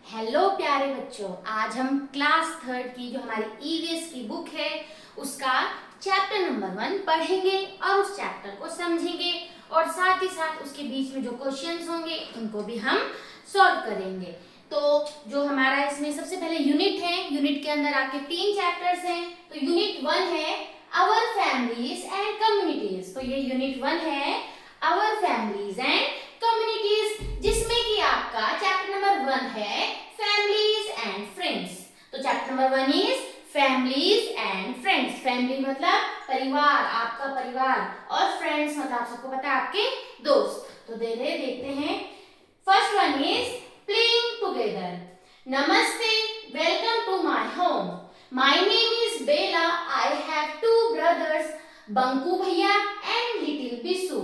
Hello प्यारे बच्चों, आज हम क्लास थर्ड की जो हमारी ईवीएस की बुक है उसका चैप्टर नंबर 1 पढ़ेंगे और उस चैप्टर को समझेंगे और साथ ही साथ उसके बीच में जो क्वेश्चंस होंगे उनको भी हम सॉल्व करेंगे। तो जो हमारा इसमें सबसे पहले यूनिट है, यूनिट के अंदर आपके 3 चैप्टर्स हैं। तो यूनिट 1 है आवर फैमिलीज एंड कम्युनिटीज। तो ये यूनिट 1 है आवर फैमिलीज एंड कम्युनिटीज, जिसमें कि आपका चैप्टर नंबर 1 है फैमिलीज एंड फ्रेंड्स। तो chapter number 1 is families and friends. Family मतलब परिवार, आपका परिवार, और फ्रेंड्स मतलब आप सबको पता है आपके दोस्त। तो देखते हैं। First one is playing together. नमस्ते, welcome to my home. My name is Bela. I have 2 brothers, Bunku भैया एंड लिटिल बिसू।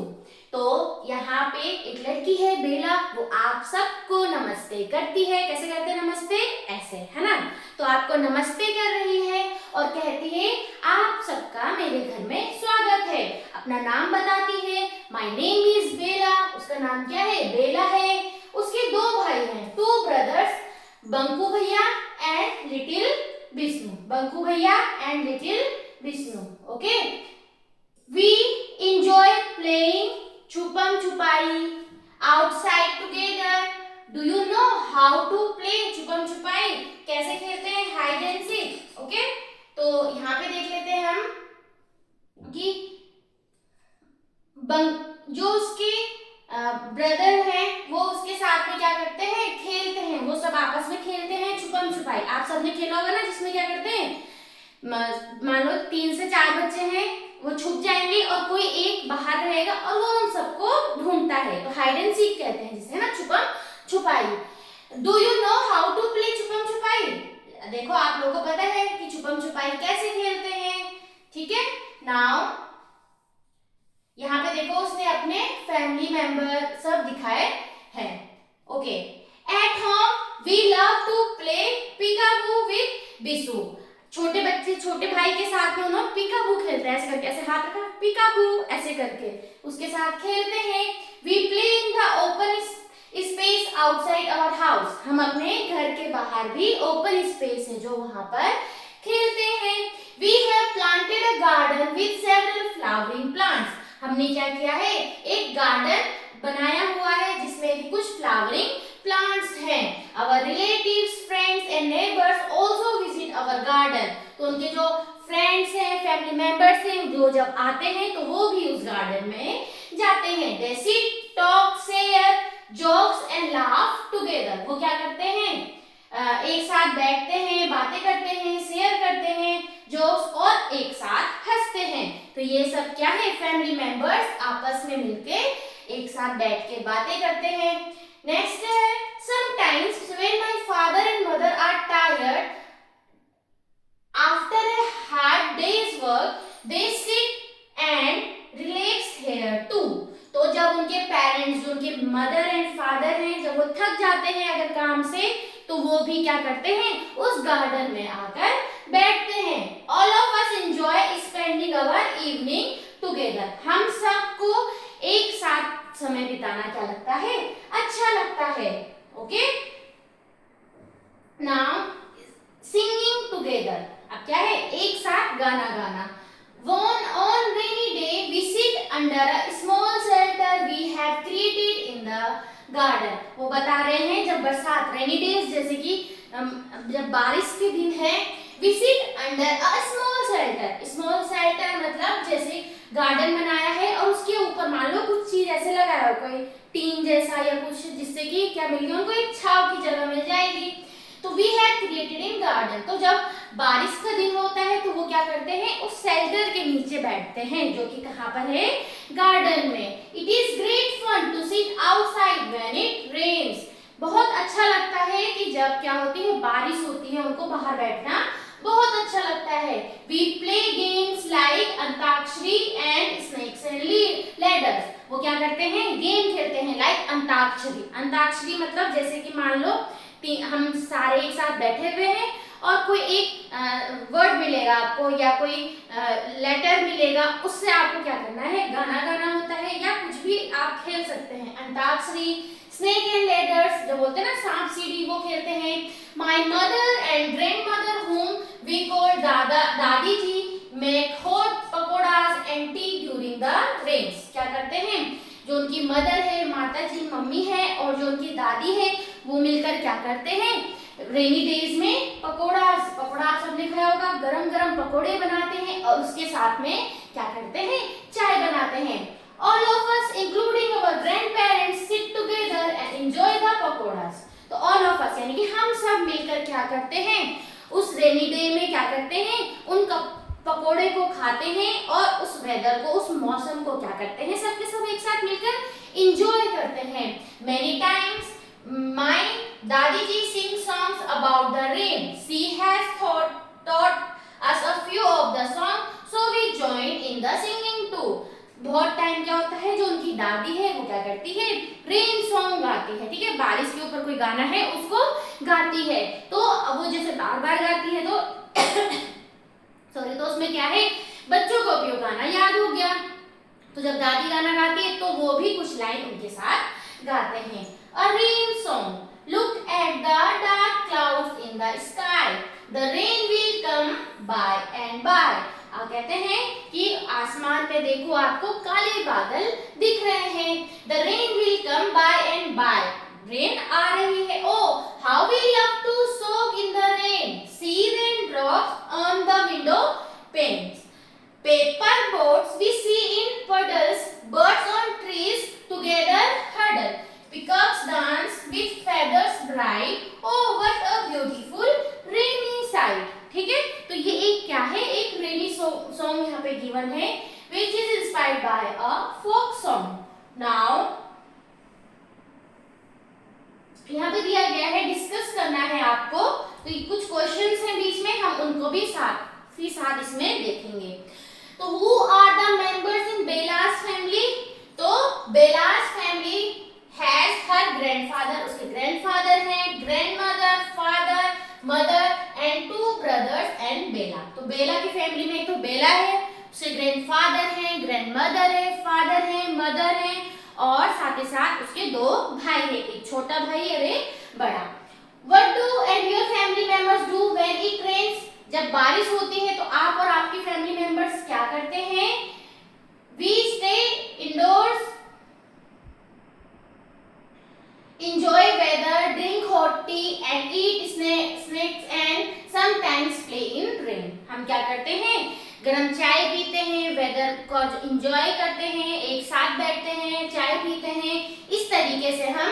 तो यहाँ पे एक लड़की है बेला, वो आप सबको नमस्ते करती है। कैसे करते हैं नमस्ते? ऐसे, है ना। तो आपको नमस्ते कर रही है और कहती है आप सबका मेरे घर में स्वागत है। अपना नाम बताती है, माय नेम इज बेला। उसका नाम क्या है? बेला है। उसके 2 भाई हैं, 2 ब्रदर्स, बंकू भैया एंड लिटिल विष्णु। बंकू भैया and little Vishnu. Okay. We enjoy playing छुपम छुपाई outside together. Do you know how to play छुपम छुपाई? कैसे खेलते हैं हाइड एंड सीक? ओके। तो यहाँ पे देख लेते हैं हम कि जो उसके ब्रदर हैं वो उसके साथ में क्या करते हैं? खेलते हैं। वो सब आपस में खेलते हैं छुपम छुपाई। आप सबने खेला होगा ना, जिसमें क्या करते हैं, मान लो 3 से 4 बच्चे हैं, वो छुप जाएंगे और कोई एक बाहर रहेगा और वो उन सबको ढूंढता है। तो हाइड एंड सीक कहते हैं जिसे, है ना, छुपम छुपाई। Do you know how to play छुपम छुपाई? देखो आप लोगों को पता है कि छुपम छुपाई कैसे खेलते हैं। ठीक है। नाउ यहाँ पे देखो उसने अपने फैमिली मेंबर सब दिखाए हैं। Okay. At home we love to play peekaboo with Bisu. छोटे बच्चे छोटे भाई के साथ में उन्होंने पिकाबू खेलते हैं। ऐसे करके, ऐसे हाथ रखा, पिकाबू ऐसे करके उसके साथ खेलते हैं। We play in the open space outside our house. हम अपने घर के बाहर भी ओपन स्पेस है जो वहां पर खेलते हैं। We have planted a garden with several flowering plants. हमने क्या किया है? एक गार्डन बनाया हुआ है जिसमें कुछ फ्लावरिंग प्लांट्स हैं। Our relatives, friends and neighbors also visit our garden. तो उनके जो फ्रेंड्स हैं, फैमिली मेंबर्स हैं, जो जब आते हैं तो वो भी उस गार्डन में जाते हैं। They sit, talk, share, jokes and laugh together. वो क्या करते हैं? एक साथ बैठते हैं, बातें करते हैं, शेयर करते हैं, जोक्स, और एक साथ हंसते हैं। तो ये सब क्या है? फैमिली मेंबर्स आपस में मिलके एक साथ बैठ के बातें करते हैं। नेक्स्ट है sometimes when my father and mother are tired after a hard day's work they sit and relax here too. तो जब उनके पेरेंट्स, जो उनके मदर एंड फादर हैं, जब वो थक जाते हैं अगर काम से, तो वो भी क्या करते हैं? उस गार्डन में आकर बैठते हैं। All of us enjoy spending our evening together. हम सबको एक साथ समय बिताना क्या लगता है? अच्छा लगता है। ओके। Now singing together. अब क्या है? एक साथ गाना गाना। On rainy day we sit under a small shelter we have created in the garden. वो बता रहे हैं जब बरसात, रेनी डेज, जैसे कि जब बारिश के दिन है, we sit under a small shelter. Small shelter मतलब जैसे गार्डन बनाया है और उसके ऊपर मान लो कुछ चीज ऐसे लगाया हो, कोई टीन जैसा या कुछ, जिससे कि क्या मिलेगी उनको? एक छाव की जगह मिल जाएगी। तो we have created in garden. तो जब बारिश का दिन होता है तो वो क्या करते हैं? उस शेल्टर के नीचे बैठते हैं, जो कि कहाँ पर है? गार्डन में। It is great fun to sit outside when it rains. बहुत अच्छा लगता है कि जब क्या होती है? बारिश होती है, उनको बाहर बैठना बहुत अच्छा लगता है। We play games like Antakshari and snakes and ladders. वो क्या करते हैं? गेम खेलते हैं लाइक अंताक्षरी। अंताक्षरी मतलब जैसे कि मान लो हम सारे एक साथ बैठे हुए हैं और कोई एक वर्ड मिलेगा आपको या कोई लेटर मिलेगा, उससे आपको क्या करना है? गाना गाना होता है या कुछ भी आप खेल सकते हैं। अंताक्षरी, स्नेक एंड लेडर्स, जो बोलते हैं ना सांप सीढ़ी, वो खेलते हैं। My mother and grandmother home we call dadi ji make hot pakoras and tea during the rains. क्या करते हैं, जो उनकी मदर है, माता जी मम्मी है, और जो उनकी दादी है, वो मिलकर क्या करते हैं, रेनी डेज में पकोड़ा आप सबने खाया होगा, गरम गरम पकोड़े बनाते हैं और उसके साथ में क्या करते हैं, चाय बनाते हैं। All of us including our grandparents sit together and enjoy the pakoras। तो all of us यानी कि हम सब मिलकर क्या करते हैं, उस रेनी डे में क्या करते हैं, उन पकोड़े को खाते हैं और उस वेदर को, उस मौसम को क्या करते हैं, सबके सब एक साथ मिलकर एंजॉय करते हैं। Many times my दादी जी sing songs about the rain। She has taught us a few of the songs, so we join in the singing too। बहुत टाइम क्या होता है, जो उनकी दादी है वो क्या करती है, रेन सॉन्ग गाती है, ठीक है, बारिश के ऊपर कोई गाना है उसको गाती है। तो वो जैसे बार बार गाती है तो सॉरी, तो उसमें क्या है, बच्चों को भी वो गाना याद हो गया। तो जब दादी गाना गाती है तो वो भी कुछ लाइन उनके साथ गाते हैं। A rain song, look at the dark clouds in the sky, the rain will come by and by. आप कहते हैं कि आसमान पे देखो, आपको काले बादल दिख रहे हैं। The rain will come by and by, rain आ रही है। Oh how we love to soak in the rain, see raindrops on the window panes, paper boats we see in puddles, birds on trees together huddle, peacocks dance with feathers bright, oh what a beautiful rainy sight। ठीक है, तो ये एक क्या है, एक रेनी song यहाँ पे गिवन है, which is inspired by a folk song। Now यहाँ पे दिया गया है, डिस्कस करना है आपको, तो कुछ क्वेश्चंस हैं बीच में, हम उनको भी साथ इसमें देखेंगे। तो who are the members in Bella's family? तो Bella's family has her grandfather, उसके ग्रैंडफादर हैं, grandmother, father, mother and 2 brothers and Bela. तो बेला की फैमिली में एक तो बेला है, उसके ग्रैंडफादर हैं, ग्रैंडमदर है, फादर है, मदर है, और साथ ही साथ उसके 2 भाई है, एक छोटा भाई और एक बड़ा। What do and your family members do when it rains? जब बारिश होती है तो आप और आपकी फैमिली मेंबर्स क्या करते हैं? We stay indoors, enjoy weather, drink hot tea and eat snacks and sometimes play in rain। हम क्या करते हैं? गरम चाय पीते हैं, वेदर को एंजॉय करते हैं, एक साथ बैठते हैं, चाय पीते हैं, इस तरीके से हम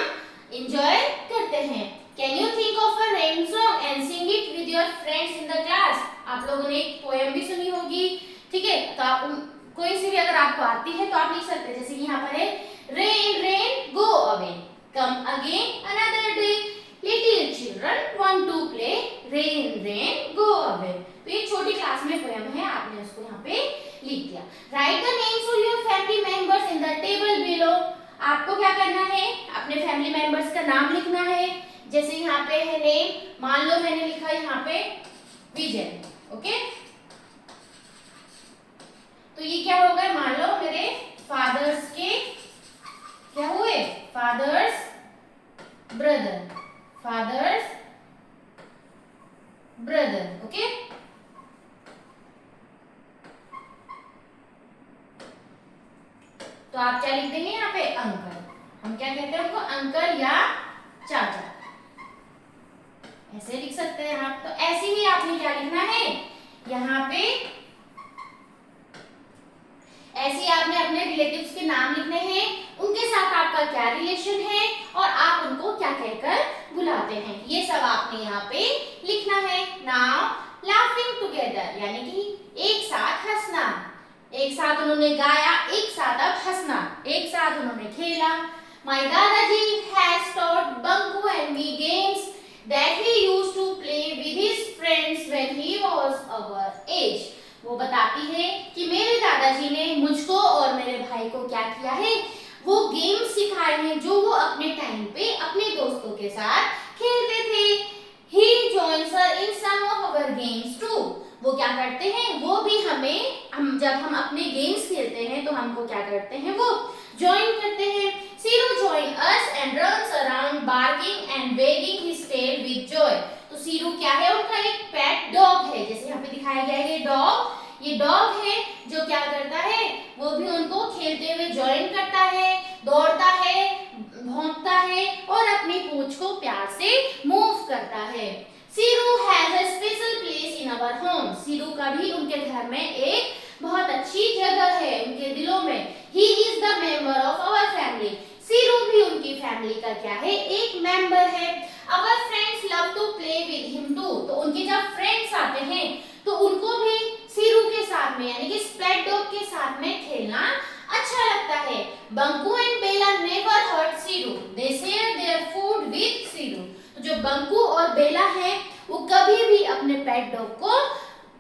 एंजॉय करते हैं। Can you think of a rain song and sing it with your friends in the class? आप लोगों ने एक पोएम भी सुनी होगी, ठीक है, तो आप कोई सी भी अगर आपको आती है तो आप लिख सकते हैं, जैसे कि यहाँ पर है, rain rain go away, come again another day, little children want to play, rain rain go away. तो ये छोटी क्लास में पोएम है, आपने उसको यहाँ पे लिख दिया। Right the names of your family members in the table below. आपको क्या करना है, अपने फैमिली मेंबर्स का नाम लिखना है। जैसे यहाँ पे है नेम, मान लो मैंने लिखा यहाँ पे विजय, ओके, तो ये क्या होगा, मान लो मेरे फादर्स के क्या हुए, फादर्स ब्रदर, ओके। तो आप क्या लिख देंगे यहाँ पे, अंकल, हम क्या कहते हैं उनको, अंकल या चाचा, ऐसे लिख सकते हैं आप। तो ऐसे ही आपने क्या लिखना है यहाँ पे, ऐसे आपने अपने रिलेटिव्स के नाम लिखने हैं, उनके साथ आपका क्या रिलेशन है और आप उनको क्या कहकर बुलाते हैं, ये सब आपने यहाँ पे लिखना है। नाउ लाफिंग टुगेदर यानी कि एक साथ हंसना, एक साथ उन्होंने गाया, एक साथ अब हंसना, एक साथ उन्होंने खेला। My Dadaji has taught Banku and me games that he used to play with his friends when he was our age। वो बताती है कि मेरे दादाजी ने मुझको और मेरे भाई को क्या किया है, वो गेम्स सिखाए हैं जो वो अपने टाइम पे अपने दोस्तों के साथ खेलते थे। He joins her in some of our games too। वो क्या करते हैं, वो भी हम जब हम अपने गेम्स खेलते हैं तो हमको क्या करते हैं, वो ज्वाइन करते हैं। Siru join us and runs around barking and wagging his tail with joy. तो सीरू क्या है, उनका एक पेट डॉग है, जैसे यहाँ पे दिखाया गया है ये डॉग है जो क्या करता है, वो भी उनको खेलते हुए ज्वाइन करता है, दौड़ता है, भौंकता है और अपनी पूंछ को प्यार से मूव करता है। Siru has a special place in our home. Siru का भी उनके घर में एक बहुत अच्छी जगह है, उनके दिलों में। He is the member of our family. Siru भी उनकी फैमिली का क्या है, एक मेंबर है। Our friends love to play with him too. तो उनके जब फ्रेंड्स आते हैं तो उनको भी सीरू के साथ में यानी कि पेट डॉग के साथ में खेलना अच्छा लगता है। Bunku and Bela never hurt Siru, they share their food with Siru. तो जो बंकू और बेला है वो कभी भी अपने पेट डॉग को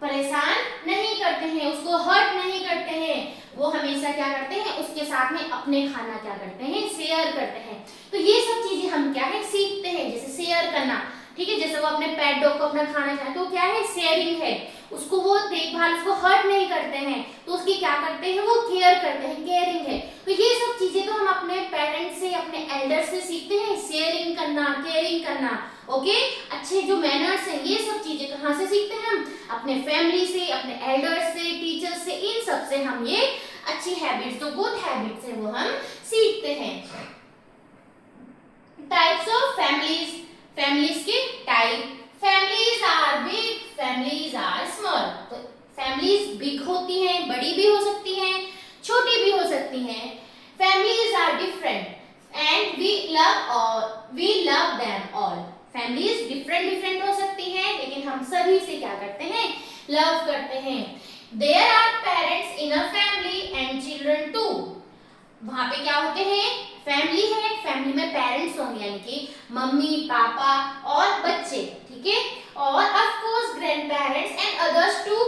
परेशान नहीं करते हैं, उसको हर्ट नहीं करते हैं। वो हमेशा क्या करते हैं, उसके साथ में अपने खाना क्या करते हैं, शेयर करते हैं। तो ये सब चीजें हम क्या है सीखते हैं, जैसे शेयर करना, ठीक है। जैसे वो अपने पेट डॉग को अपना खाना चाहते हैं तो क्या है, शेयरिंग है। उसको वो देखभाल, उसको हर्ट नहीं करते हैं, तो उसकी क्या करते हैं, वो केयर करते हैं, केयरिंग है। तो ये सब चीजें तो हम अपने पेरेंट्स से, अपने एल्डर से सीखते हैं, शेयरिंग करना, केयरिंग करना। ओके, अच्छे जो मैनर्स हैं ये सब चीजें कहाँ से सीखते हैं हम, अपने फैमिली से, अपने एल्डर्स से, टीचर्स से, इन सब से हम ये अच्छी हैबिट्स, जो गुड हैबिट्स है वो हम सीखते हैं। टाइप्स ऑफ फैमिलीज, फैमिलीज के type. Families are big, families are small. तो फैमिलीज बिग होती हैं, बड़ी भी हो सकती हैं, छोटी भी हो सकती हैं। Families are different and we love them all. Families different हो सकती हैं, लेकिन हम सभी से क्या करते हैं, लव करते हैं। There are parents in a family and children too. वहां पे क्या होते हैं, फैमिली है, फैमिली में पेरेंट्स होंगे यानी कि मम्मी पापा और बच्चे, ठीक है। और of course grandparents and others too.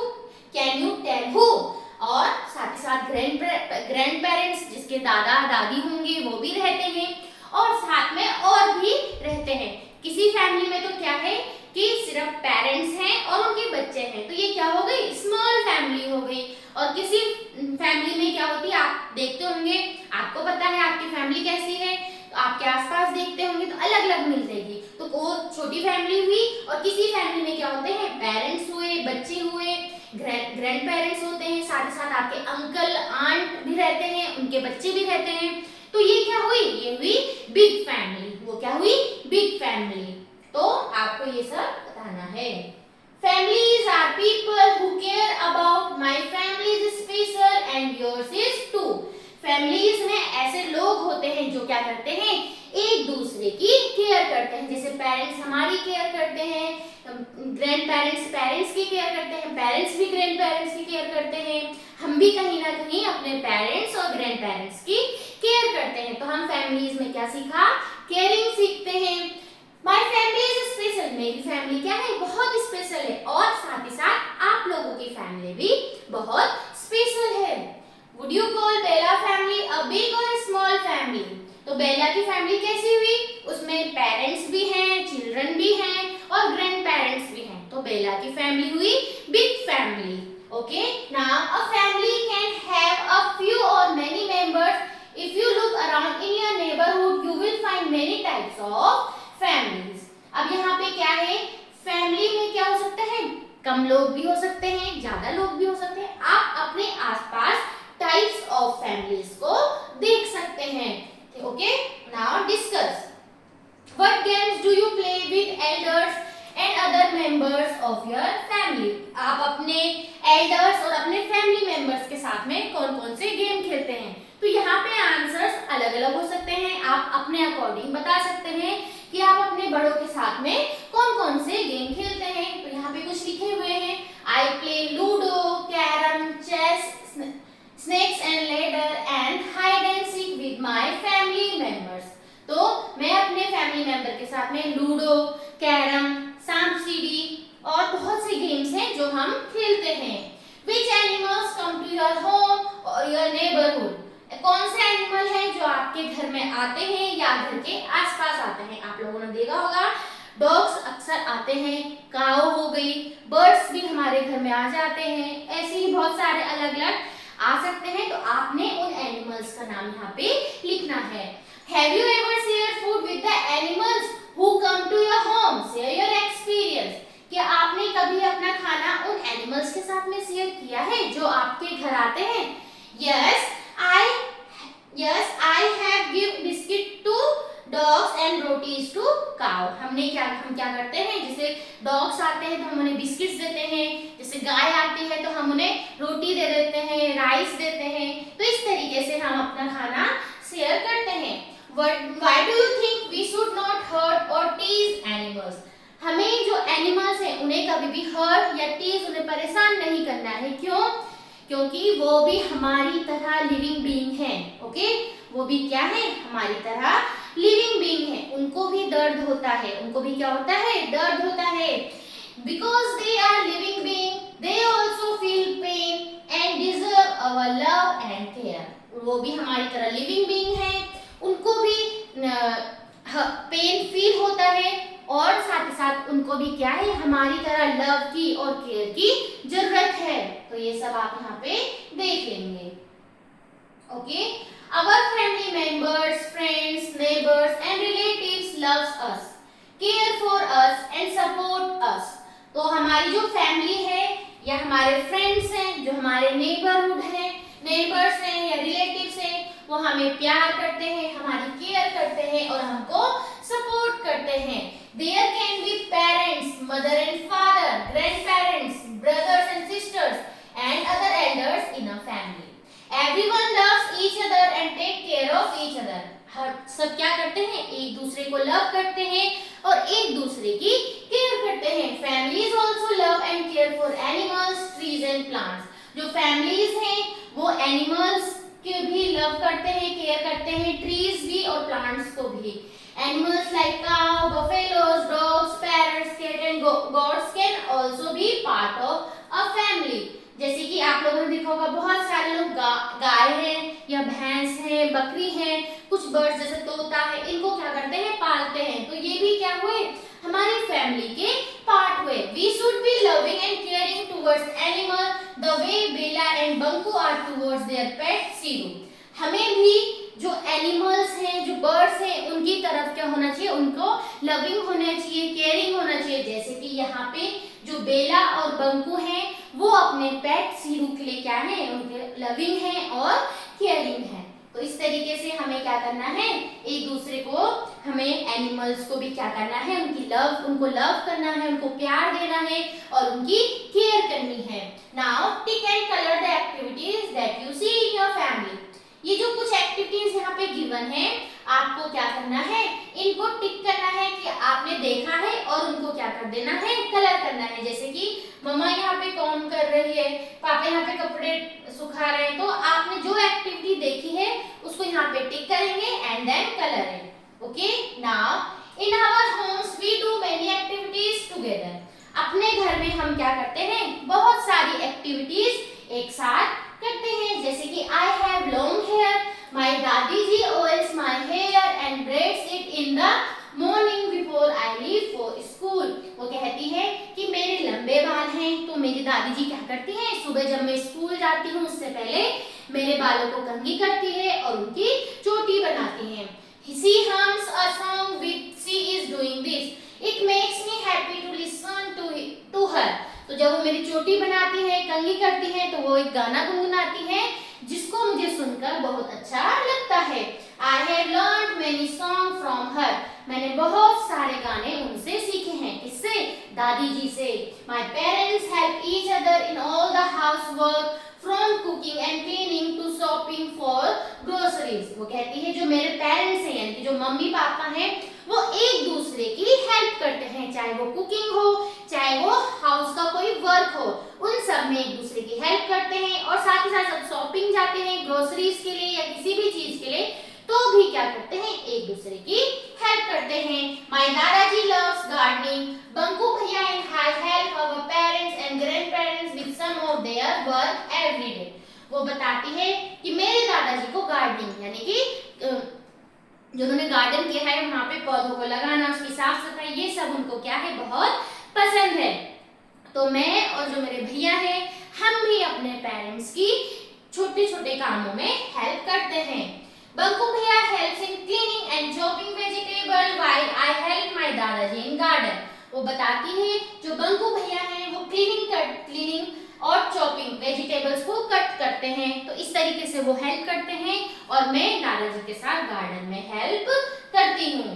Can you tell who. और साथ ही साथ ग्रैंड पेरेंट्स जिसके दादा दादी होंगे वो भी रहते हैं, और साथ में और भी रहते हैं। किसी फैमिली में तो क्या है कि सिर्फ पेरेंट्स हैं और उनके बच्चे हैं, तो ये क्या हो गई, स्मॉल फैमिली हो गई। और किसी फैमिली में क्या होती है, आप देखते होंगे, आपको पता है आपकी फैमिली कैसी है, तो आपके आसपास देखते होंगे तो अलग अलग मिल जाएगी। तो वो छोटी फैमिली हुई, और किसी फैमिली में क्या होते हैं, पेरेंट्स हुए, बच्चे हुए, ग्रैंड पेरेंट्स होते हैं, साथ ही साथ आपके अंकल आंट भी रहते हैं, उनके बच्चे भी रहते हैं। तो ये क्या हुई, ये हुई बिग फैमिली। वो क्या हुई, बिग फैमिली। तो आपको ये सब बताना है। Families are people who care about my family is special and yours is too. Families में ऐसे लोग होते हैं जो क्या करते हैं, एक दूसरे की केयर करते हैं। जैसे पेरेंट्स हमारी केयर करते हैं, ग्रैंड पेरेंट्स पेरेंट्स की केयर करते हैं, पेरेंट्स भी ग्रैंड पेरेंट्स की केयर करते हैं। हम भी कहीं ना कहीं अपने पेरेंट्स और ग्रैंड पेरेंट्स की केयर करते हैं। तो हम फैमिलीज में क्या सीखा, केयरिंग सीखते हैं। My family is special. मेरी फैमिली क्या है, बहुत स्पेशल है। और साथ ही साथ आप लोगों की फैमिली भी बहुत स्पेशल है। Would you call Bella family a big और स्मॉल फैमिली। तो बेला की फैमिली कैसी हुई, उसमें पेरेंट्स भी हैं, चिल्ड्रन भी हैं और ग्रैंड पेरेंट्स भी हैं। तो बेला की फैमिली हुई big family. Okay, now a family can have a few or many members. If you look around in your neighbourhood you will find many types of families. अब यहाँ पे क्या है, फैमिली में क्या हो सकता है, कम लोग भी हो सकते हैं, ज्यादा लोग भी हो सकते हैं। आप अपने आसपास टाइप्स ऑफ फैमिलीज को देख सकते हैं। Okay, now discuss what games do you play with elders and other members of your family. आप अपने एल्डर्स और अपने फैमिली मेंबर्स के साथ में कौन कौन से गेम खेलते हैं। तो यहाँ पे आंसर्स अलग अलग हो सकते हैं, आप अपने अकॉर्डिंग बता सकते हैं कि आप अपने बड़ों के साथ में कौन कौन से गेम खेलते हैं। तो यहाँ पे कुछ लिखे हुए हैं, I play ludo, carrom, chess, snakes and ladder and hide and seek with my family members. तो मैं अपने फैमिली मेंबर के साथ में लूडो, कैरम, सांप सीढ़ी और बहुत से गेम्स हैं जो हम खेलते हैं। Which animals come to your home और योर नेबरहुड। कौन से एनिमल हैं जो आपके घर में आते हैं या घर के आसपास आते हैं। आप लोगों ने देखा होगा डॉग्स अक्सर आते हैं, काऊ हो गई, बर्ड्स भी हमारे घर में आ जाते हैं, ऐसे ही बहुत सारे अलग अलग आ सकते हैं। तो आपने उन एनिमल्स का नाम यहाँ पे लिखना है। Have you ever shared food with the animals who come to your home? Share your experience. क्या आपने कभी अपना खाना उन एनिमल्स के साथ में शेयर किया है जो आपके घर आते हैं? Yes, I have give biscuit to dogs and rotis to cow. हम क्या करते हैं, जैसे डॉग्स आते हैं तो हम उन्हें बिस्किट्स देते हैं, जैसे गाय आती है तो हम उन्हें रोटी दे देते हैं, राइस देते हैं। तो इस तरीके से हम अपना खाना शेयर करते हैं। Why do you think we should not hurt or tease animals? हमें जो एनिमल्स हैं उन्हें कभी भी हर्ट या टीज, उन्हें परेशान नहीं करना है। क्यों? क्योंकि वो भी हमारी तरह लिविंग बीइंग है। ओके, वो भी क्या है, हमारी तरह लिविंग बीइंग है। उनको भी दर्द होता है, उनको भी क्या होता है, दर्द होता है। Because they are living being, they also feel pain and deserve our love and care. वो भी हमारी तरह लिविंग बीइंग है, उनको भी पेन फील होता है और साथ ही साथ उनको भी क्या है, हमारी तरह लव की और केयर की जरूरत है। तो ये सब आप यहाँ पे देख लेंगे। Okay, our family members, friends, neighbours and relatives loves us, care for us and support us. तो हमारी जो फैमिली है या हमारे फ्रेंड्स हैं, जो हमारे नेबरहुड है, नेबर्स हैं या रिलेटिव्स हैं, वो हमें प्यार करते हैं, हमारी केयर करते हैं और हमको सपोर्ट करते हैं। There can be parents, mother and father, grandparents, brothers and sisters, and other elders in a family. Everyone loves each other and take care of each other. हर सब क्या करते हैं, एक दूसरे को लव करते हैं और एक दूसरे की केयर करते हैं। Families also love and care for animals, trees and plants. जो फैमिलीज हैं वो एनिमल्स के भी लव करते हैं, केयर करते हैं, ट्रीज भी और प्लांट्स को भी। Animals like cow, buffaloes, dogs, parrots, cat and goats can also be part of a family. जैसे कि आप लोगों ने देखा होगा बहुत सारे लोग गाय हैं या भैंस हैं, बकरी हैं, कुछ बर्ड्स जैसे तोता है, इनको क्या करते हैं, पालते हैं। तो ये भी क्या हुए, हमारी फैमिली के पार्ट हुए। We should be loving and caring towards animal the way Bella and Banku are towards their pet Siru. हमें भी जो एनिमल्स हैं, जो बर्ड्स हैं, उनकी तरफ क्या होना चाहिए, उनको लविंग होना चाहिए, केयरिंग होना चाहिए। जैसे कि यहाँ पे जो बेला और बंकू हैं वो अपने पेट सीरू के लिए क्या है, उनके लविंग हैं और केयरिंग हैं। तो इस तरीके से हमें क्या करना है, एक दूसरे को, हमें एनिमल्स को भी क्या करना है, उनको लव करना है, उनको प्यार देना है और उनकी केयर करनी है। Now tick and colour the activities that you see in your family. ये जो कुछ एक्टिविटीज यहाँ पे गिवन है, आपको क्या करना है, इनको टिक करना है कि आपने देखा है और उनको क्या कर देना है, कलर करना है। जैसे कि मम्मा यहाँ पे कॉम कर रही है, पापा यहाँ पे कपड़े सुखा रहे हैं, तो आपने जो एक्टिविटी देखी है उसको यहाँ पे टिक करेंगे and then colouring. Okay, now in our homes we do many activities together. अपने घर में हम क्या करते हैं, बहुत सारी एक्टिविटीज एक साथ करते हैं। जैसे कि I have long hair, my dadi ji oils my hair and braids it in the morning before I leave for school. वो कहती है कि मेरे लंबे बाल हैं, तो मेरी दादी जी क्या करती हैं, सुबह जब मैं स्कूल जाती हूँ उससे पहले मेरे बालों को कंघी करती है और उनकी चोटी बनाती हैं। She hums a song which she is doing this. It makes me happy to listen to her. तो जब वो मेरी चोटी बनाती है, कंघी करती है, तो वो एक गाना गुनगुनाती है जिसको मुझे सुनकर बहुत अच्छा लगता है। I have learned many songs from her. मैंने बहुत सारे गाने उनसे सीखे हैं। किससे, दादी जी से। My parents help each other in all the housework from cooking and cleaning to shopping for groceries. वो कहती है जो मेरे पेरेंट्स हैं, यानी कि जो मम्मी पापा हैं, वो एक दूसरे की हेल्प करते हैं, चाहे वो कुकिंग हो, चाहे वो हाउस का कोई वर्क हो, उन सब में एक दूसरे की हेल्प करते हैं। और साथ ही साथ जब शॉपिंग जाते हैं ग्रोसरीज के लिए या किसी भी चीज के लिए, तो भी क्या करते हैं, एक दूसरे की हेल्प करते हैं। माय दादाजी लव्स गार्डनिंग, बंकू भैया and help our parents and grandparents with some of their work every day. वो बताती है कि मेरे दादाजी को गार्डनिंग, यानी कि जो उन्होंने गार्डन किया है, वहाँ पे पौधों को लगाना, उसकी साफ सफाई, ये सब उनको क्या है, बहुत पसंद है। तो मैं और जो मेरे भैया हैं, हम भी अपने पेरेंट्स की छोटे छोटे कामों में हेल्प करते हैं। बंकू भैया helps in cleaning and chopping vegetable while I help my दादाजी इन गार्डन। वो बताती है जो बंकू भैया हैं वो क्लीनिंग और चॉपिंग वेजिटेबल्स को कट करते हैं, तो इस तरीके से वो हेल्प करते हैं और मैं दादाजी के साथ गार्डन में हेल्प करती हूँ।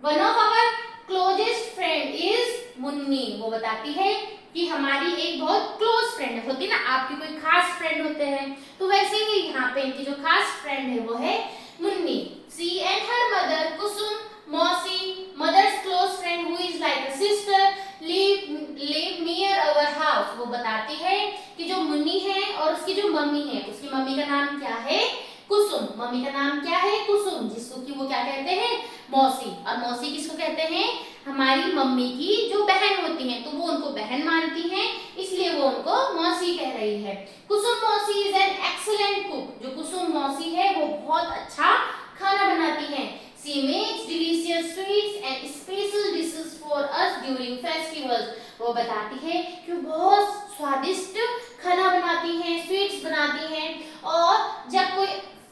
One of our closest friend is Munni. वो बताती है कि हमारी एक बहुत क्लोज फ्रेंड होती है ना, आपकी कोई खास फ्रेंड होते हैं, तो वैसे ही यहाँ पे इनकी जो खास फ्रेंड है वो है Munni. She and her mother Kusum मौसी mother's close friend who is like a sister live near our house. वो बताती है कि जो मुन्नी है और उसकी जो मम्मी है, उसकी मम्मी का नाम क्या है? कुसुम। मम्मी का नाम क्या है? कुसुम, जिसको कि वो क्या कहते हैं? मौसी। और मौसी किसको कहते हैं? हमारी मम्मी की जो बहन होती हैं, तो वो उनको बहन मानती हैं, इसलिए वो उनको मौसी कह रही है। कुसुम मौसी इज एन एक्सीलेंट कुक। जो कुसुम मौसी है वो बहुत अच्छा खाना बनाती है। She makes delicious sweets and special dishes for us during festivals. वो बताती है कि बहुत स्वादिष्ट खाना बनाती हैं, स्वीट्स बनाती हैं, और जब कोई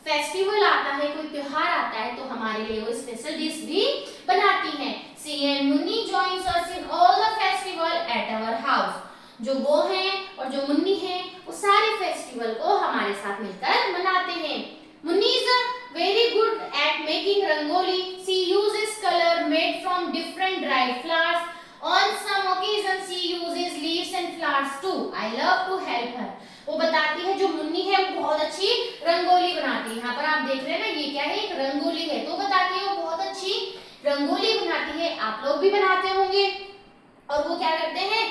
फेस्टिवल आता है, कोई त्योहार आता है, तो हमारे लिए वो स्पेशल डिश भी बनाती हैं। See and Munni joins us in all the festival at our house. जो वो हैं और जो मुन्नी हैं वो सारे फेस्टिवल को हमारे साथ मिलकर मनाते हैं। Munni is very good at making rangoli. She uses color made from different dried flowers. On some occasions she uses leaves and flowers too. I love to help her. वो बताती है जो मुन्नी है वो बहुत अच्छी रंगोली बनाती है। यहाँ पर आप देख रहे हैं ना, ये क्या है? एक रंगोली है। तो बताती है वो बहुत अच्छी रंगोली बनाती है। आप लोग भी बनाते होंगे। और वो क्या करते हैं?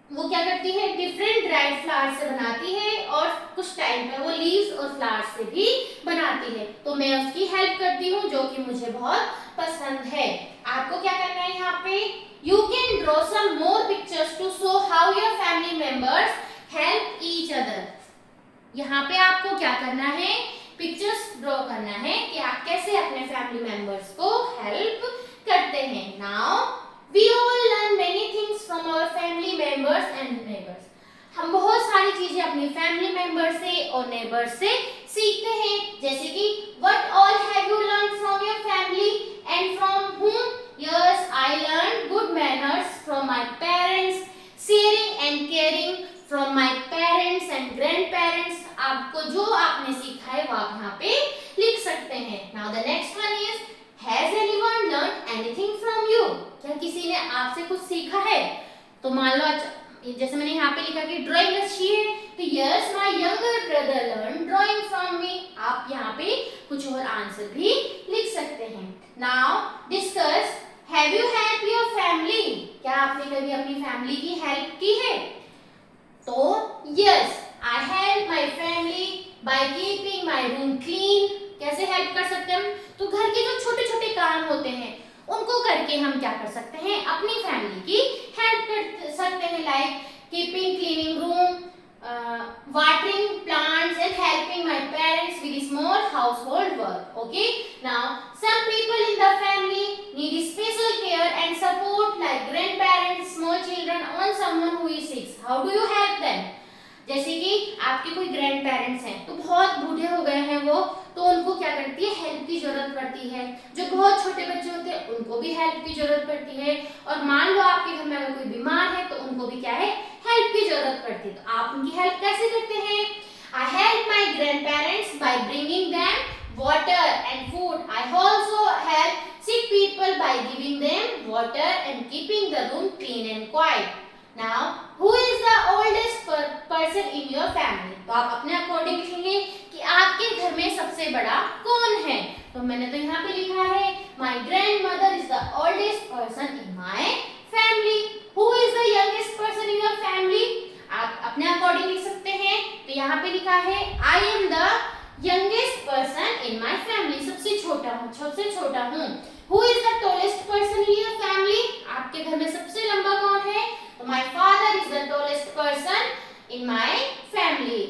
वो क्या करती है? डिफरेंट ड्राइड फ्लावर से बनाती है, और कुछ टाइम पे वो लीव्स और फ्लावर्स से भी बनाती है। तो मैं उसकी हेल्प करती हूँ, जो कि मुझे बहुत पसंद है। आपको क्या करना है यहाँ पे? You can draw some more pictures to show how your family members help each other. यहाँ पे आपको क्या करना है? पिक्चर्स ड्रॉ करना है कि आप कैसे अपने फैमिली मेंबर्स को हेल्प करते हैं। Now we all learn many things from our family members and neighbors. हम बहुत सारी चीजें अपनी फैमिली मेंबर से और नेबर से सीखते हैं, जैसे कि what all have you learned from your family and from whom? Yes, I learned good manners from my parents, sharing and caring from my parents and grandparents. आपको जो आपने सीखा है वो आप यहाँ पे लिख सकते हैं। Now the next one is Has anyone learned anything from you? क्या किसी ने आपसे कुछ सीखा है? तो मान लो जैसे मैंने यहाँ पे लिखा कि ड्राइंग अच्छी है, तो yes my younger brother learn drawing from me. आप यहाँ पे कुछ और आंसर भी लिख सकते हैं। Now discuss, have you help your family? क्या आपने कभी अपनी फैमिली की हेल्प की है? तो yes, I help my family by keeping my room clean. कैसे हेल्प कर सकते हैं हम? तो घर के जो छोटे छोटे काम होते हैं उनको करके हम क्या कर सकते हैं? अपनी फैमिली की हेल्प कर सकते हैं, like keeping cleaning room, watering plants and helping my parents with small household work. Okay, now some people in the family need special care and support, like grandparents, small children, or someone who is sick. How do you help them? जैसे कि आपके कोई grand parents हैं, तो बहुत बूढ़े हो गए हैं वो, तो उनको क्या करती है? हेल्प की जरूरत पड़ती है। जो बहुत छोटे बच्चे होते हैं उनको भी हेल्प की जरूरत पड़ती है। और मान लो आपके घर में अगर कोई बीमार है तो उनको भी क्या है? हेल्प की जरूरत पड़ती है। तो आप उनकी हेल्प कैसे करते हैं? I help my grand parents by bringing them water and food. I also help sick people by giving them water and keeping the room clean and quiet. Now, who is the oldest person in your family? तो आप अपने according लिखेंगे कि आपके घर में सबसे बड़ा कौन है। तो मैंने तो यहाँ पे लिखा है My grandmother is the oldest person in my family. Who is the youngest person in your family? आप अपने अकॉर्डिंग लिख सकते हैं। तो यहाँ पे लिखा है I am the youngest person in my family. सबसे छोटा हूँ। Who is the tallest person in your family? आपके घर में सबसे लंबा कौन है? तो my father is the tallest person in my family.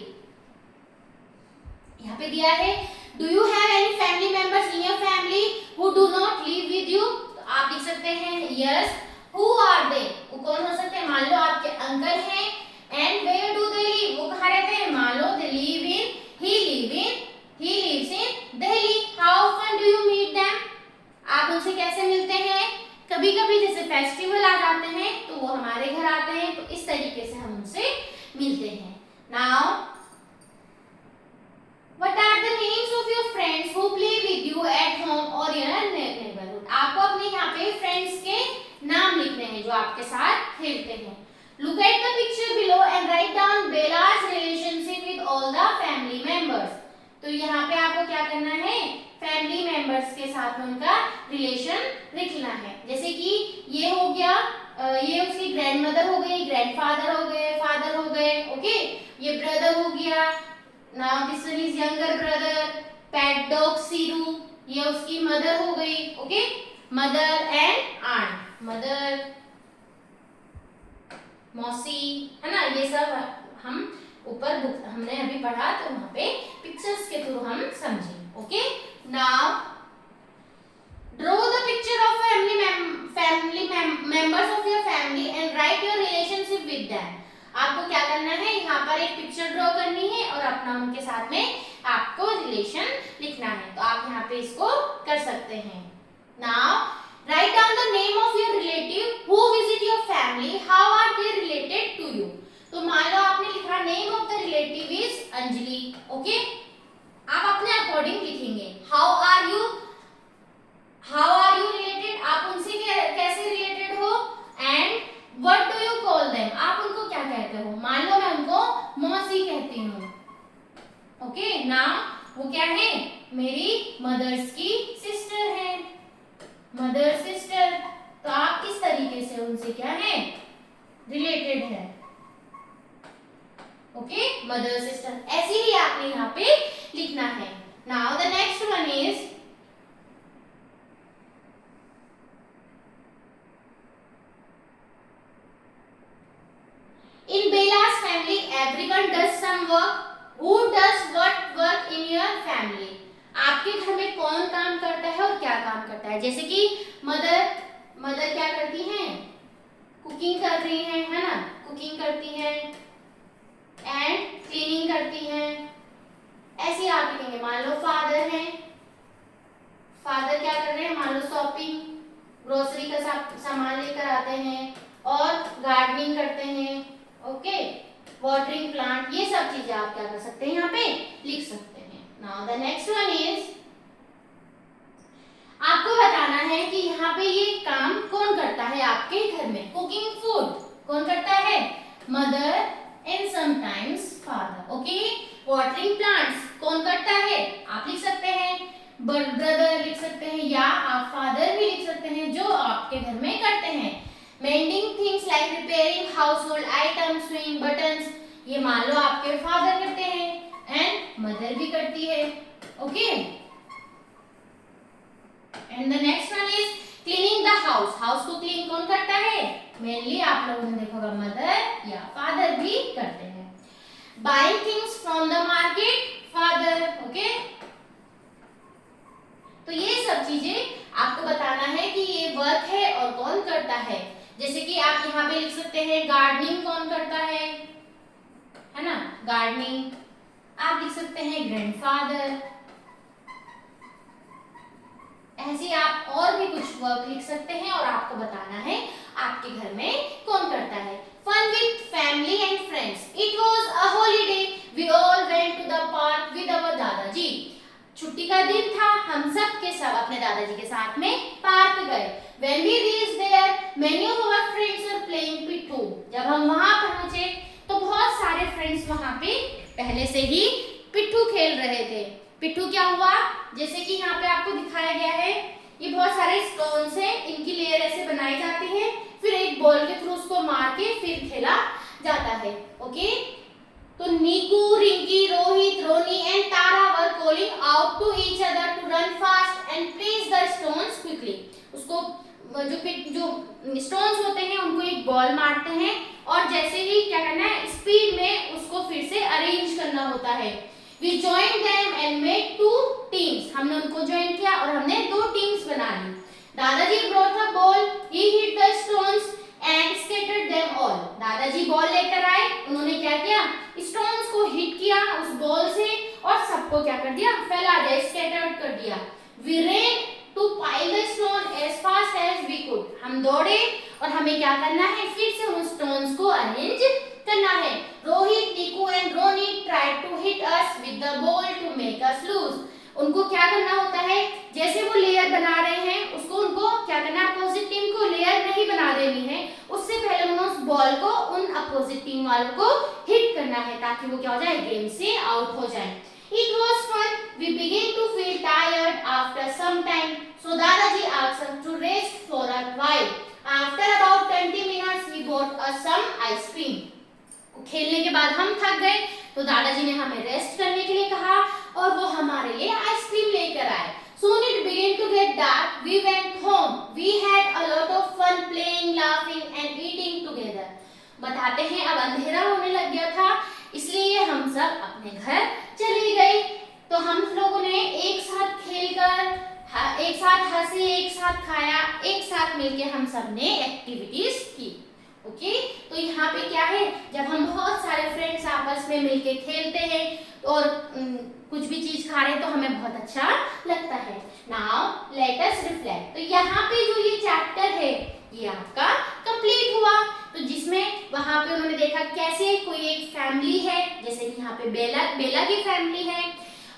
यहाँ पे दिया है Do you have any family members in your family who do not live with you? तो आप लिख सकते हैं Yes. Who are they? वो कौन हो सकते हैं? मान लो आपके अंकल हैं। And where do they live? वो कहाँ रहते हैं? मान लो they live in, he live in He lives in Delhi. How often do you meet them? आप उनसे कैसे मिलते हैं? कभी कभी जैसे फेस्टिवल आ जाते हैं तो वो हमारे घर आते हैं, तो इस तरीके से हम उनसे मिलते हैं. Now, what are the names of your friends who play with you at home or in your neighborhood? आपको अपने यहाँ पे फ्रेंड्स के नाम लिखने हैं जो आपके साथ खेलते हैं. Look at the picture below and write down Bella's relationship with all the family members. तो यहाँ पे आपको क्या करना है, फैमिली मेंबर्स के साथ में उनका रिलेशन लिखना है. जैसे कि ये हो गया, ये उसकी ग्रैंडमदर हो गई, ग्रैंडफादर हो गए, फादर हो गए. ओके, ये ब्रदर हो गया. Now this one is younger brother. Pet dog Siru, ये उसकी मदर हो गई. Okay, mother and aunt, mother, मौसी, है ना. ये सब हम ऊपर बुक हमने अभी पढ़ा तो वहां पे पिक्चर्स के थ्रू हम समझे. Okay, now draw the picture of family members of your family and right your relationship with them. आपको क्या करना है, यहाँ पर एक पिक्चर ड्रॉ करनी है और अपना उनके साथ में आपको रिलेशन लिखना है. तो आप यहाँ पे इसको कर सकते हैं. Now write down the name of your relative who visit your family, how are they related to you. तो मान लो आपने लिखा name of the relative is Anjali. Okay, आप अपने अकॉर्डिंग लिखेंगे. हाउ आर यू रिलेटेड, आप उनसे कैसे रिलेटेड हो. And what do you call them, आप उनको क्या कहते हो. मान लो मैं उनको मौसी कहती हूँ. ओके, नाउ वो क्या है, मेरी मदर्स की सिस्टर है, मदर सिस्टर. तो आप इस तरीके से उनसे क्या है, रिलेटेड है. ओके, मदर सिस्टर, ऐसे ही आपने यहाँ पे लिखना है. Now the next one is in बेला's family everyone does some work. Who does what work in your family? आपके घर में कौन काम करता है और क्या काम करता है. जैसे कि मदर क्या करती हैं, कुकिंग कर रही हैं, है ना, कुकिंग करती हैं एंड क्लीनिंग करती हैं. ऐसे आप लिखेंगे. मान लो फादर हैं, फादर क्या कर रहे हैं, मान लो शॉपिंग, ग्रोसरी का सामान लेकर आते हैं और गार्डनिंग करते हैं. ओके, वाटरिंग प्लांट, ये सब चीजें आप क्या कर सकते हैं, यहाँ पे लिख सकते हैं. Now the next one is, आपको बताना है कि यहाँ पे ये काम कौन करता है आपके घर में. कुकिंग फूड कौन करता है, mother and sometimes father. Okay, watering plants कौन करता है, आप लिख सकते हैं, ब्रदर लिख सकते हैं या आप फादर भी लिख सकते हैं, जो आपके घर में करते हैं. Mending things like repairing household items, swing buttons, ये मान लो आपके फादर करते हैं एंड मदर भी करती है. Okay, and the next one is cleaning the house. House को क्लीन कौन करता है, मेनली आप लोगों ने देखा होगा मदर या फादर भी करते हैं. Buying things from the market, father. Okay, तो ये सब चीजें आपको बताना है कि ये वर्क है और कौन करता है. जैसे कि आप यहाँ पे लिख सकते हैं गार्डनिंग कौन करता है ना, गार्डनिंग. आप लिख सकते हैं ग्रैंडफादर. ऐसे आप और भी कुछ वर्क लिख सकते हैं और आपको बताना है आपके घर में कौन करता है. Fun with family and friends. It was a holiday, we all went to the park with our दादाजी. छुट्टी का दिन था, हम सब के सब अपने दादाजी के साथ में पार्क गए. When we reached there, many of our friends were playing पिट्ठू. जब हम वहां पहुंचे तो बहुत सारे फ्रेंड्स वहां पे पहले से ही पिट्ठू खेल रहे थे. पिट्ठू क्या हुआ, जैसे कि यहाँ पे आपको दिखाया गया है, ये बहुत सारे स्टोन्स हैं, इनकी लेयर ऐसे बनाई जाती है, फिर एक बॉल के थ्रू उसको मार के फिर खेला जाता है. ओके, तो Neeku, Rinki, Rohit, Roni and Tara were calling out to each other to run fast and place the stones quickly. उसको जो स्टोन्स होते हैं उनको एक बॉल मारते हैं और जैसे ही क्या करना है, स्पीड में उसको फिर से अरेंज करना होता है. We joined them and made two teams. हमने उनको ज्वाइन किया और हमने दो टीम्स बना ली. दादाजी brought a ball. He hit the stones and scattered them all. दादाजी बॉल लेकर आए, उन्होंने क्या किया, स्टोन्स को हिट किया उस बॉल से और सबको सबको क्या कर दिया, फैला दिया, स्कैटर्ड कर दिया। We ran to pile the stone as fast as we could, हम दौड़े और हमें क्या करना है, फिर से उन स्टोन्स को अरेंज करना है। Rohit, Niku and Roni tried to hit us with the ball to make us lose, उनको क्या करना होता है, जैसे वो लेयर बना रहे हैं उसको उनको क्या करना है, अपोजिट टीम को लेयर नहीं बना देनी है, उससे पहले उन्होंने उस बॉल को उन अपोजिट टीम वालों को हिट करना है ताकि वो क्या हो जाए, गेम से आउट हो जाए। It was fun. We began to feel tired after some time, so Dadaji asked us to rest for a while. After about 20 minutes, we bought us some ice cream. खेलने के बाद हम थक गए तो दादाजी ने हमें रेस्ट करने के लिए कहा और वो हमारे लिए आइसक्रीम लेकर आए। Soon it began to get dark. We went home. We had a lot of fun playing, laughing and eating together. बताते हैं अब अंधेरा होने लग गया था, इसलिए हम सब अपने घर चले गए। तो हम लोगों ने एक साथ खेलकर, एक साथ हंसे, एक साथ खाया, एक साथ मिलकर हम सब ने एक्टिविटीज की। ओके, तो यहाँ पे क्या है, जब हम बहुत सारे फ्रेंड्स आपस में मिलके खेलते हैं और कुछ भी चीज खा रहे हैं तो हमें बहुत अच्छा लगता है। Now let us reflect. तो यहाँ पे जो ये चैप्टर है ये आपका कंप्लीट हुआ। तो जिसमें वहां पे उन्होंने देखा कैसे कोई एक फैमिली है, जैसे कि यहाँ पे बेला की फैमिली है,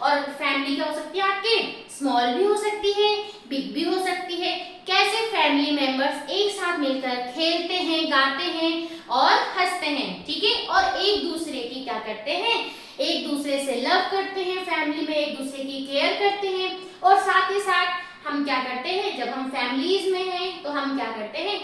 और फैमिली क्या हो सकती है आपके, स्मॉल भी हो सकती है, बिग भी हो सकती है। कैसे फैमिली मेंबर्स एक साथ मिलकर खेलते हैं, गाते हैं और हंसते हैं, ठीक है, और एक दूसरे की क्या करते हैं, एक दूसरे से लव करते हैं, फैमिली में एक दूसरे की केयर करते हैं। और साथ ही साथ हम क्या करते हैं, जब हम फैमिलीज में हैं तो हम क्या करते हैं,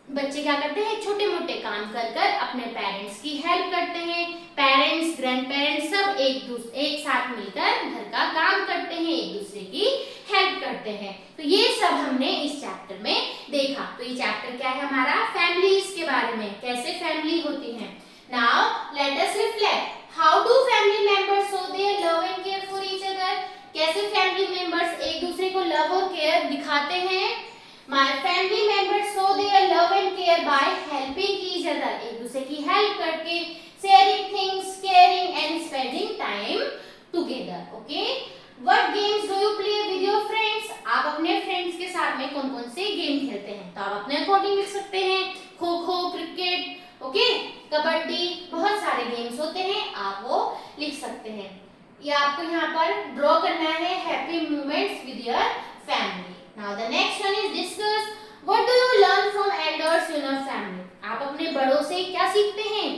बच्चे क्या करते हैं, छोटे मोटे काम कर कर अपने पेरेंट्स की हेल्प करते हैं। पेरेंट्स, ग्रैंड पेरेंट्स सब एक साथ मिलकर घर का काम करते हैं, एक दूसरे की हेल्प करते हैं। तो ये सब हमने इस चैप्टर में देखा। तो ये चैप्टर क्या है हमारा, फैमिलीज के बारे में, कैसे फैमिली होती है। Now let us reflect, how do family members show their love and care for each other, कैसे फैमिली मेंबर्स एक दूसरे को लव और केयर दिखाते हैं। My family members show their love and care by helping each other, एक दूसरे की हेल्प करके, sharing things, caring and spending time together. Okay? What games do you play with your friends? आप अपने friends के साथ में कौन कौन से गेम खेलते हैं, तो आप अपने अकॉर्डिंग लिख सकते हैं। खो खो, क्रिकेट, ओके, कबड्डी, बहुत सारे गेम्स होते हैं, आप वो लिख सकते हैं। ये आपको यहाँ पर ड्रॉ करना है happy moments with your family. Now the next one is discuss what do you learn from elders in your family? आप अपने बड़ों से क्या सीखते हैं?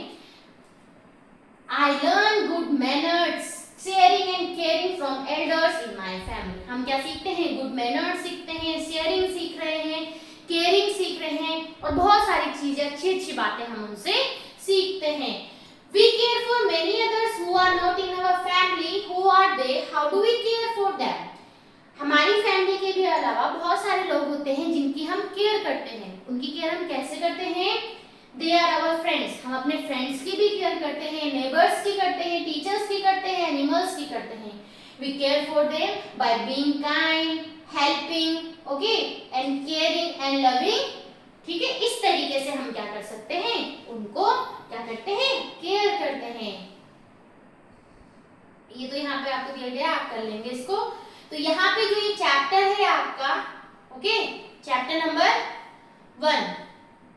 I learn good manners, sharing and caring from elders in my family. हम क्या सीखते हैं? Good manners सीखते हैं, sharing सीख रहे हैं, caring सीख रहे हैं और बहुत सारी चीजें, अच्छी अच्छी बातें हम उनसे सीखते हैं। We care for many others who are not in our family. Who are they? How do we care for them? हमारी फैमिली के भी अलावा बहुत सारे लोग होते हैं जिनकी हम केयर करते हैं। उनकी केयर हम कैसे करते हैं? दे आर आवर फ्रेंड्स, हम अपने फ्रेंड्स की भी केयर करते हैं, नेबर्स की करते हैं, टीचर्स की करते हैं, एनिमल्स की करते हैं। We care for them by being kind, helping, okay, and caring and loving, ठीक है। इस तरीके से हम क्या कर सकते हैं, उनको क्या करते हैं, केयर करते हैं। ये तो यहाँ पे आपको दिया गया, आप कर लेंगे इसको। तो यहाँ पे जो ये चैप्टर है आपका, ओके, चैप्टर नंबर 1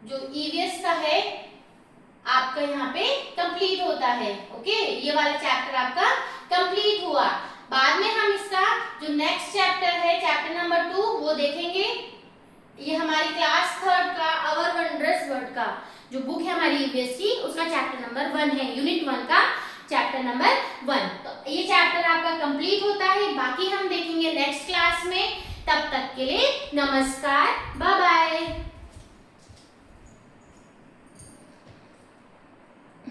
जो ईवीएस का है आपका यहाँ पे कंप्लीट होता है। ओके, ये वाला चैप्टर आपका कंप्लीट हुआ। बाद में हम इसका जो नेक्स्ट चैप्टर है, चैप्टर नंबर 2, वो देखेंगे। ये हमारी क्लास 3 का आवर वंडरस वर्ल्ड का जो बुक है हमारी ईवीएस की, उसका चैप्टर नंबर 1 है, यूनिट 1 का चैप्टर नंबर 1। तो ये चैप्टर आपका कंप्लीट होता है, बाकी हम देखेंगे नेक्स्ट क्लास में। तब तक के लिए नमस्कार, बाय बाय।